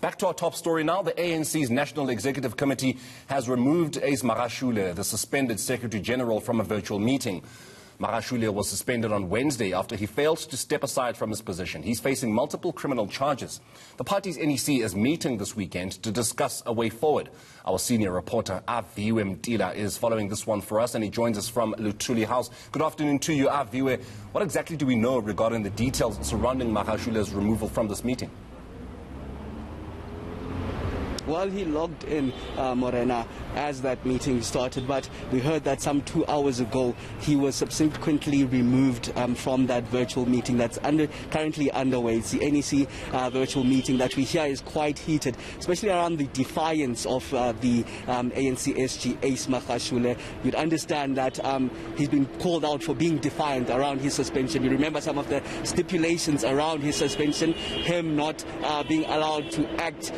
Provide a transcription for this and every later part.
Back to our top story now. The ANC's National Executive Committee has removed Ace Magashule, the suspended Secretary General, from a virtual meeting. Magashule was suspended on Wednesday after he failed to step aside from his position. He's facing multiple criminal charges. The party's NEC is meeting this weekend to discuss a way forward. Our senior reporter, Aviwe Mtila, is following this one for us, and he joins us from Luthuli House. Good afternoon to you, Aviwe. What exactly do we know regarding the details surrounding Magashule's removal from this meeting? Well, he logged in, Morena, as that meeting started, but we heard that some 2 hours ago he was subsequently removed from that virtual meeting that's currently underway. It's the NEC virtual meeting that we hear is quite heated, especially around the defiance of the ANC SG, Ace Magashule. You'd understand that he's been called out for being defiant around his suspension. You remember some of the stipulations around his suspension, him not being allowed to act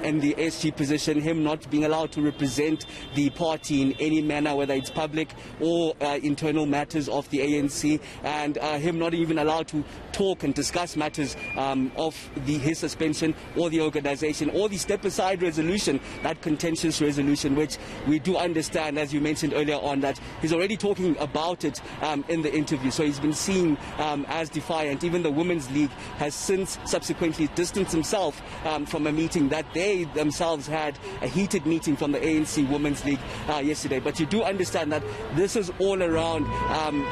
in the SG position, him not being allowed to represent the party in any manner, whether it's public or internal matters of the ANC, and him not even allowed to talk and discuss matters of his suspension or the organization or the step-aside resolution, that contentious resolution, which we do understand, as you mentioned earlier on, that he's already talking about it in the interview. So he's been seen as defiant. Even the Women's League has since subsequently distanced himself from a meeting that they themselves had, a heated meeting from the ANC Women's League yesterday. But you do understand that this is all around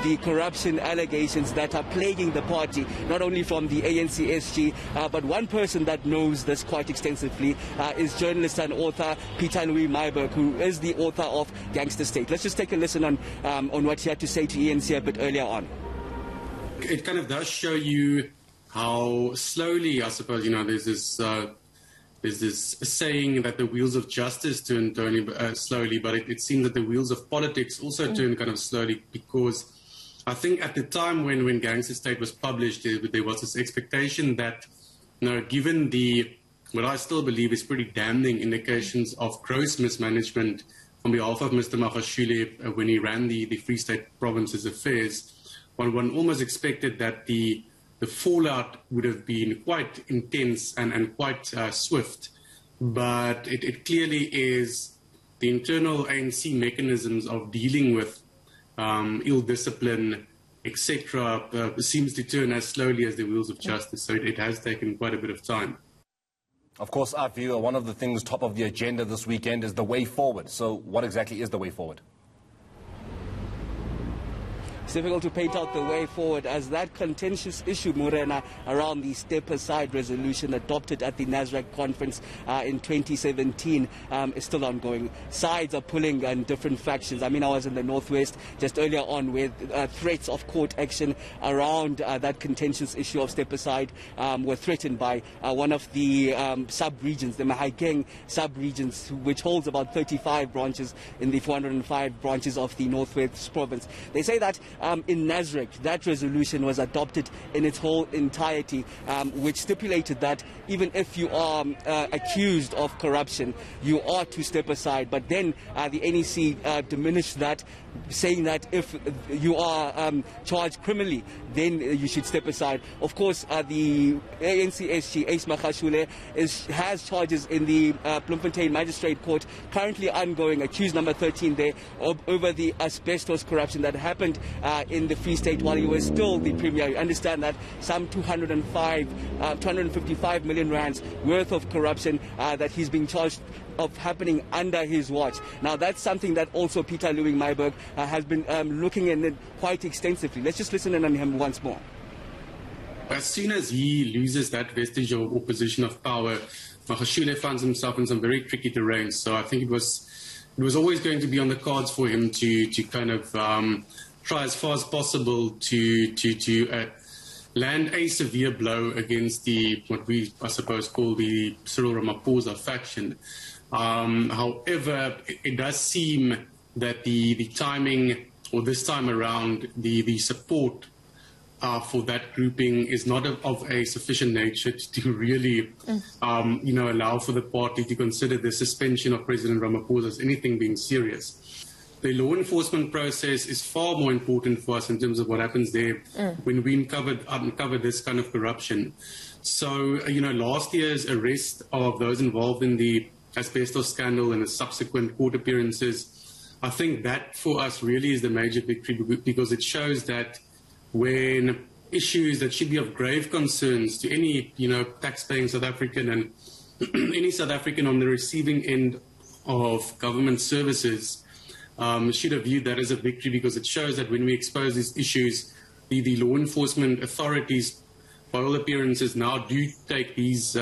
the corruption allegations that are plaguing the party, not only from the ANC SG, but one person that knows this quite extensively is journalist and author Peter Louis Myburgh, who is the author of Gangster State. Let's just take a listen on what he had to say to eNCA a bit earlier on. It kind of does show you how slowly, I suppose, there's this saying that the wheels of justice turn slowly, but it seems that the wheels of politics also turn kind of slowly, because I think at the time when Gangster State was published, there was this expectation that, given what I still believe is pretty damning indications of gross mismanagement on behalf of Mr. Magashule when he ran the Free State Province's affairs, one almost expected that the fallout would have been quite intense and quite swift, but it clearly is the internal ANC mechanisms of dealing with ill discipline, etc., seems to turn as slowly as the wheels of justice. So it has taken quite a bit of time. Of course, our viewer, one of the things top of the agenda this weekend is the way forward. So what exactly is the way forward? It's difficult to paint out the way forward, as that contentious issue, Morena, around the step-aside resolution adopted at the NASREC conference in 2017 is still ongoing. Sides are pulling in different factions. I mean, I was in the Northwest just earlier on where threats of court action around that contentious issue of step-aside were threatened by one of the sub-regions, the Mahaigeng sub-regions, which holds about 35 branches in the 405 branches of the Northwest province. They say that in NASREC, that resolution was adopted in its whole entirety, which stipulated that even if you are accused of corruption, you are to step aside. But then the NEC diminished that, saying that if you are charged criminally, then you should step aside. Of course, the ANC SG, Ace Magashule, has charges in the Bloemfontein Magistrate Court currently ongoing, accused number 13 there, over the asbestos corruption that happened in the Free State while he was still the Premier. You understand that some 255 million rands worth of corruption that he's being charged of happening under his watch. Now, that's something that also Peter Louis Myburgh has been looking at it quite extensively. Let's just listen in on him once more. As soon as he loses that vestige of opposition of power, Magashule finds himself in some very tricky terrain. So I think it was always going to be on the cards for him to kind of try as far as possible to land a severe blow against what we, I suppose, call the Cyril Ramaphosa faction. However, it does seem that the timing, or this time around, the support for that grouping is not of a sufficient nature to really, allow for the party to consider the suspension of President Ramaphosa as anything being serious. The law enforcement process is far more important for us in terms of what happens there when we uncover this kind of corruption. So, last year's arrest of those involved in the asbestos scandal and the subsequent court appearances, I think that for us really is the major victory, because it shows that when issues that should be of grave concerns to any, taxpaying South African and any South African on the receiving end of government services, should have viewed that as a victory, because it shows that when we expose these issues, the law enforcement authorities, by all appearances, now do take these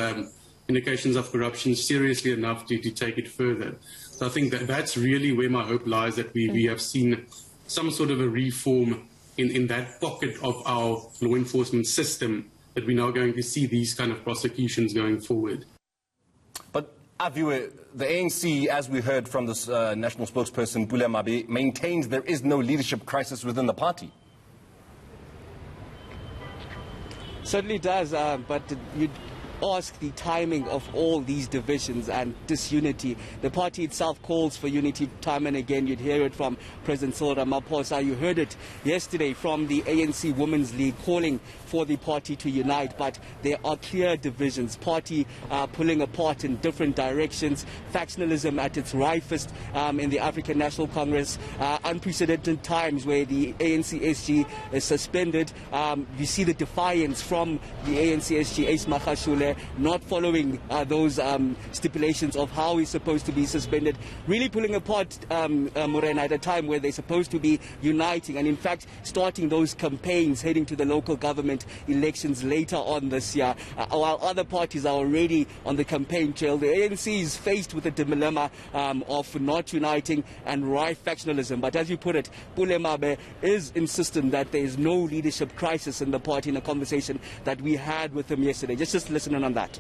indications of corruption seriously enough to take it further. So I think that's really where my hope lies, that we have seen some sort of a reform in that pocket of our law enforcement system, that we're now going to see these kind of prosecutions going forward. But Aviwe, the ANC, as we heard from this national spokesperson, Pule Mabe, maintains there is no leadership crisis within the party. Certainly does, but you'd ask the timing of all these divisions and disunity. The party itself calls for unity time and again. You'd hear it from President Cyril Ramaphosa. You heard it yesterday from the ANC Women's League calling for the party to unite, but there are clear divisions. Party pulling apart in different directions. Factionalism at its rifest in the African National Congress. Unprecedented times where the ANC SG is suspended. You see the defiance from the ANC SG, Ace Magashule, not following those stipulations of how he's supposed to be suspended, really pulling apart Morena at a time where they're supposed to be uniting, and in fact starting those campaigns heading to the local government elections later on this year, while other parties are already on the campaign trail. The ANC is faced with a dilemma of not uniting and rife factionalism. But as you put it, Pule Mabe is insistent that there is no leadership crisis in the party, in a conversation that we had with him yesterday. Just listening on that.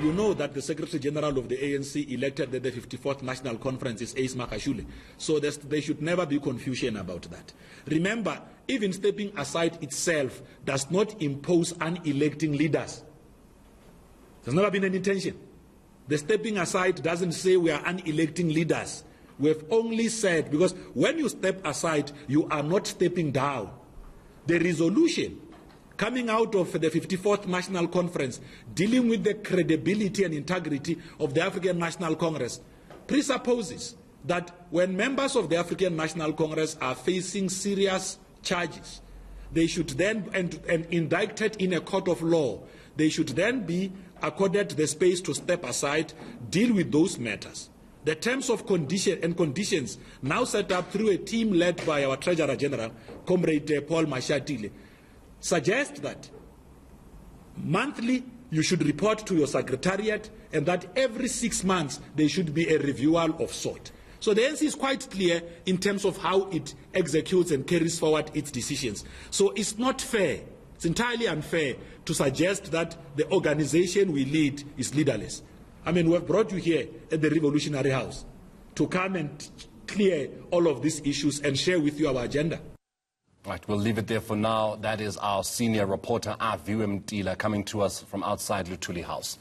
You know that the Secretary General of the ANC elected at the 54th National Conference is Ace Magashule. So there should never be confusion about that. Remember, even stepping aside itself does not impose unelecting leaders. There's never been an intention. The stepping aside doesn't say we are unelecting leaders. We have only said, because when you step aside, you are not stepping down. The resolution coming out of the 54th National Conference, dealing with the credibility and integrity of the African National Congress, presupposes that when members of the African National Congress are facing serious charges, they should then, and indicted in a court of law, they should then be accorded the space to step aside, deal with those matters. The terms of conditions now set up through a team led by our Treasurer General, Comrade Paul Mashatile, suggest that monthly you should report to your secretariat, and that every 6 months there should be a reviewal of sort. So the ANC is quite clear in terms of how it executes and carries forward its decisions. So it's not fair, it's entirely unfair to suggest that the organization we lead is leaderless. I mean, we have brought you here at the Revolutionary House to come and clear all of these issues and share with you our agenda. Right, we'll leave it there for now. That is our senior reporter, Aviwe Mtila, coming to us from outside Luthuli House.